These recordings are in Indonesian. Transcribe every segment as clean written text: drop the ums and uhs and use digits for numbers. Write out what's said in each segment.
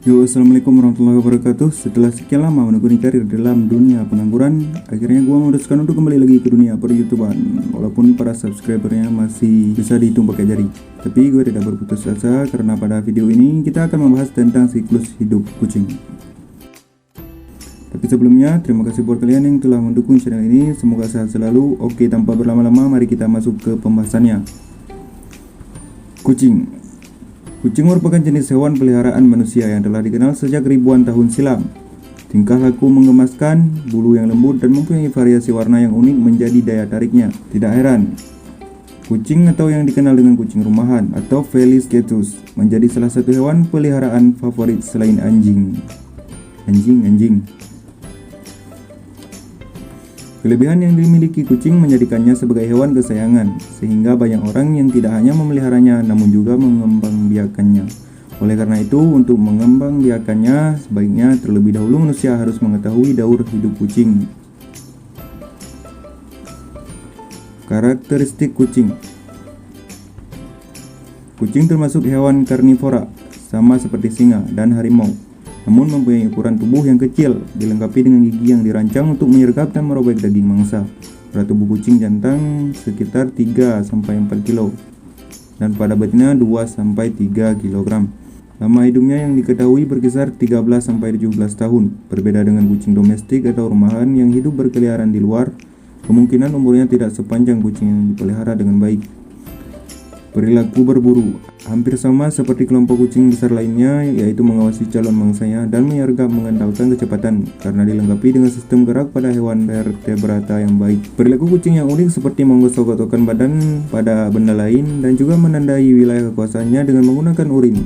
Yo, assalamualaikum warahmatullahi wabarakatuh. Setelah sekian lama menekuni karir dalam dunia pengangguran, akhirnya gue memutuskan untuk kembali lagi ke dunia per-YouTubean. Walaupun para subscribernya masih bisa dihitung pakai jari, tapi gue tidak berputus asa karena pada video ini kita akan membahas tentang siklus hidup kucing. Tapi sebelumnya, terima kasih buat kalian yang telah mendukung channel ini. Semoga sehat selalu. Oke, tanpa berlama-lama, mari kita masuk ke pembahasannya. Kucing. Kucing merupakan jenis hewan peliharaan manusia yang telah dikenal sejak ribuan tahun silam. Tingkah laku menggemaskan, bulu yang lembut, dan mempunyai variasi warna yang unik menjadi daya tariknya. Tidak heran, kucing atau yang dikenal dengan kucing rumahan atau Felis catus menjadi salah satu hewan peliharaan favorit selain anjing. Anjing. Kelebihan yang dimiliki kucing menjadikannya sebagai hewan kesayangan, sehingga banyak orang yang tidak hanya memeliharanya namun juga mengembangbiakannya. Oleh karena itu, untuk mengembangbiakannya, sebaiknya terlebih dahulu manusia harus mengetahui daur hidup kucing. Karakteristik kucing. Kucing termasuk hewan karnivora, sama seperti singa dan harimau, namun mempunyai ukuran tubuh yang kecil, dilengkapi dengan gigi yang dirancang untuk menyergap dan merobek daging mangsa. Berat tubuh kucing jantan sekitar 3-4 kg, dan pada betina 2-3 kg. Lama hidupnya yang diketahui berkisar 13-17 tahun. Berbeda dengan kucing domestik atau rumahan yang hidup berkeliaran di luar, kemungkinan umurnya tidak sepanjang kucing yang dipelihara dengan baik. Perilaku berburu hampir sama seperti kelompok kucing besar lainnya, yaitu mengawasi calon mangsanya dan menyergap mengandalkan kecepatan karena dilengkapi dengan sistem gerak pada hewan vertebrata yang baik. Perilaku kucing yang unik seperti menggosok-gosokkan badan pada benda lain dan juga menandai wilayah kekuasaannya dengan menggunakan urin.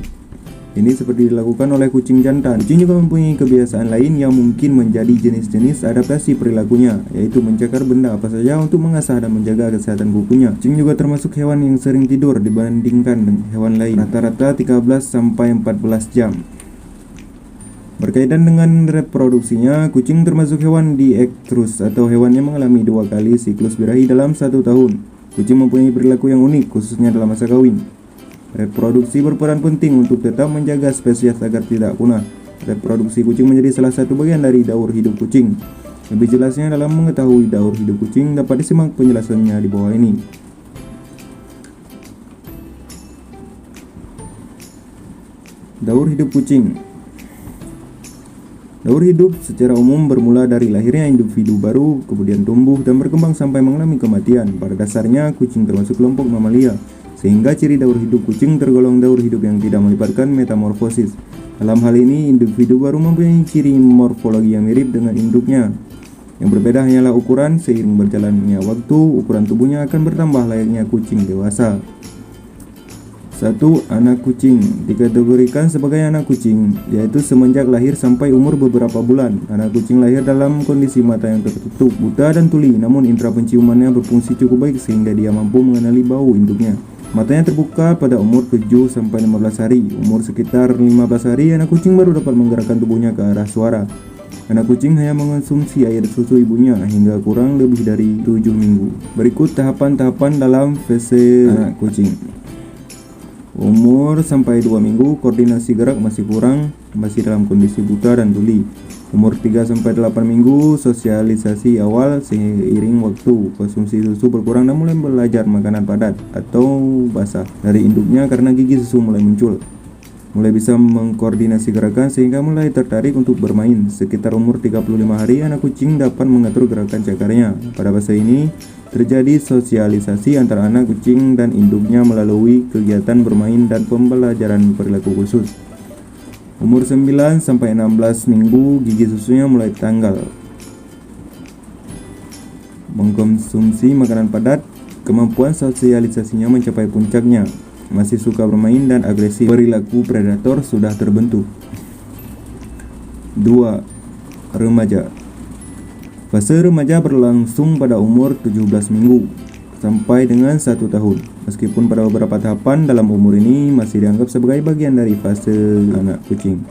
Ini seperti dilakukan oleh kucing jantan. Kucing juga mempunyai kebiasaan lain yang mungkin menjadi jenis-jenis adaptasi perilakunya, yaitu mencakar benda apa saja untuk mengasah dan menjaga kesehatan kukunya. Kucing juga termasuk hewan yang sering tidur dibandingkan dengan hewan lain, rata-rata 13-14 jam. Berkaitan dengan reproduksinya, kucing termasuk hewan diekthrus atau hewan yang mengalami 2 kali siklus birahi dalam 1 tahun. Kucing mempunyai perilaku yang unik, khususnya dalam masa kawin. Reproduksi berperan penting untuk tetap menjaga spesies agar tidak punah. Reproduksi kucing menjadi salah satu bagian dari daur hidup kucing. Lebih jelasnya dalam mengetahui daur hidup kucing dapat disimak penjelasannya di bawah ini. Daur hidup kucing. Daur hidup secara umum bermula dari lahirnya individu baru, kemudian tumbuh dan berkembang sampai mengalami kematian. Pada dasarnya, kucing termasuk kelompok mamalia, sehingga ciri daur hidup kucing tergolong daur hidup yang tidak melibatkan metamorfosis. Dalam hal ini, individu baru mempunyai ciri morfologi yang mirip dengan induknya. Yang berbeda hanyalah ukuran. Seiring berjalannya waktu, ukuran tubuhnya akan bertambah layaknya kucing dewasa. 1. Anak kucing dikategorikan sebagai anak kucing, yaitu semenjak lahir sampai umur beberapa bulan. Anak kucing lahir dalam kondisi mata yang tertutup, buta dan tuli, namun indera penciumannya berfungsi cukup baik sehingga dia mampu mengenali bau induknya. Matanya terbuka pada umur 7-15 hari. Umur sekitar 15 hari, anak kucing baru dapat menggerakkan tubuhnya ke arah suara. Anak kucing hanya mengonsumsi air susu ibunya hingga kurang lebih dari 7 minggu. Berikut tahapan-tahapan dalam fase anak kucing. Umur sampai 2 minggu, koordinasi gerak masih kurang, masih dalam kondisi buta dan tuli. Umur 3-8 minggu, sosialisasi awal. Seiring waktu, konsumsi susu berkurang dan mulai belajar makanan padat atau basah dari induknya karena gigi susu mulai muncul. Mulai bisa mengkoordinasi gerakan sehingga mulai tertarik untuk bermain. Sekitar umur 35 hari, anak kucing dapat mengatur gerakan cakarnya. Pada fase ini, terjadi sosialisasi antara anak kucing dan induknya melalui kegiatan bermain dan pembelajaran perilaku khusus. Umur 9-16 minggu, gigi susunya mulai tanggal. Mengkonsumsi makanan padat, kemampuan sosialisasinya mencapai puncaknya. Masih suka bermain dan agresif. Perilaku predator sudah terbentuk. 2. Remaja. Fase remaja berlangsung pada umur 17 minggu sampai dengan 1 tahun. Meskipun pada beberapa tahapan dalam umur ini masih dianggap sebagai bagian dari fase anak kucing.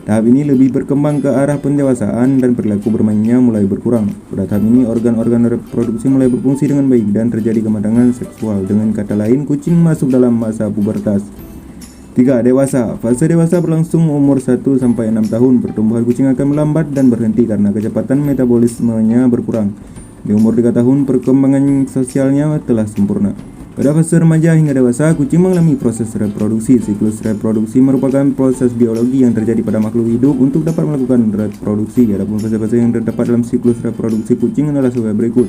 Tahap ini lebih berkembang ke arah pendewasaan dan perilaku bermainnya mulai berkurang. Pada tahap ini organ-organ reproduksi mulai berfungsi dengan baik dan terjadi kematangan seksual. Dengan kata lain, kucing masuk dalam masa pubertas. 3. Dewasa. Fase dewasa berlangsung umur 1 sampai 6 tahun. Pertumbuhan kucing akan melambat dan berhenti karena kecepatan metabolismenya berkurang. Di umur 3 tahun, perkembangan sosialnya telah sempurna. Pada fase remaja hingga dewasa, kucing mengalami proses reproduksi. Siklus reproduksi merupakan proses biologi yang terjadi pada makhluk hidup untuk dapat melakukan reproduksi. Adapun fase-fase yang terdapat dalam siklus reproduksi kucing adalah sebagai berikut.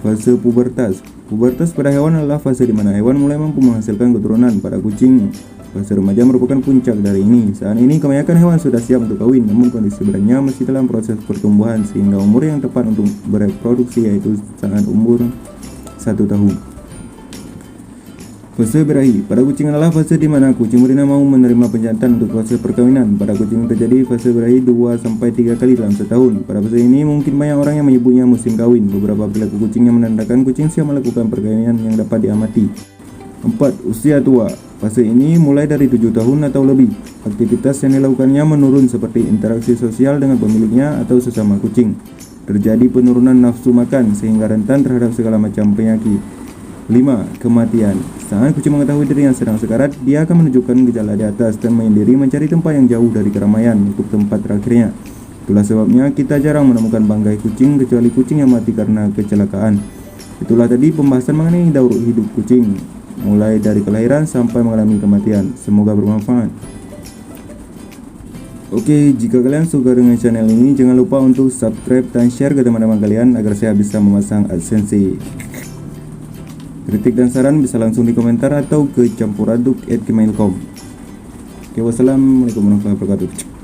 Fase pubertas. Pubertas pada hewan adalah fase di mana hewan mulai mampu menghasilkan keturunan. Pada kucing, fase remaja merupakan puncak dari ini. Saat ini kebanyakan hewan sudah siap untuk kawin, namun kondisi sebenarnya masih dalam proses pertumbuhan sehingga umur yang tepat untuk bereproduksi yaitu saat umur 1 tahun. Fase birahi. Pada kucing adalah fase di mana kucing betina mau menerima penjantan untuk proses perkawinan. Pada kucing terjadi fase birahi 2-3 kali dalam setahun. Pada fase ini mungkin banyak orang yang menyebutnya musim kawin. Beberapa perilaku kucing yang menandakan kucing siap melakukan perkawinan yang dapat diamati. 4. Usia tua. Fase ini mulai dari 7 tahun atau lebih. Aktivitas yang dilakukannya menurun seperti interaksi sosial dengan pemiliknya atau sesama kucing. Terjadi penurunan nafsu makan sehingga rentan terhadap segala macam penyakit. 5. Kematian. Saat kucing mengetahui dirinya sedang sekarat, dia akan menunjukkan gejala di atas dan menyendiri mencari tempat yang jauh dari keramaian untuk tempat terakhirnya. Itulah sebabnya kita jarang menemukan bangkai kucing kecuali kucing yang mati karena kecelakaan. Itulah tadi pembahasan mengenai daur hidup kucing, mulai dari kelahiran sampai mengalami kematian. Semoga bermanfaat. Oke, jika kalian suka dengan channel ini, jangan lupa untuk subscribe dan share ke teman-teman kalian agar saya bisa memasang AdSense. Kritik dan saran bisa langsung di komentar atau ke campuraduk@gmail.com. Oke, wassalamualaikum warahmatullahi wabarakatuh.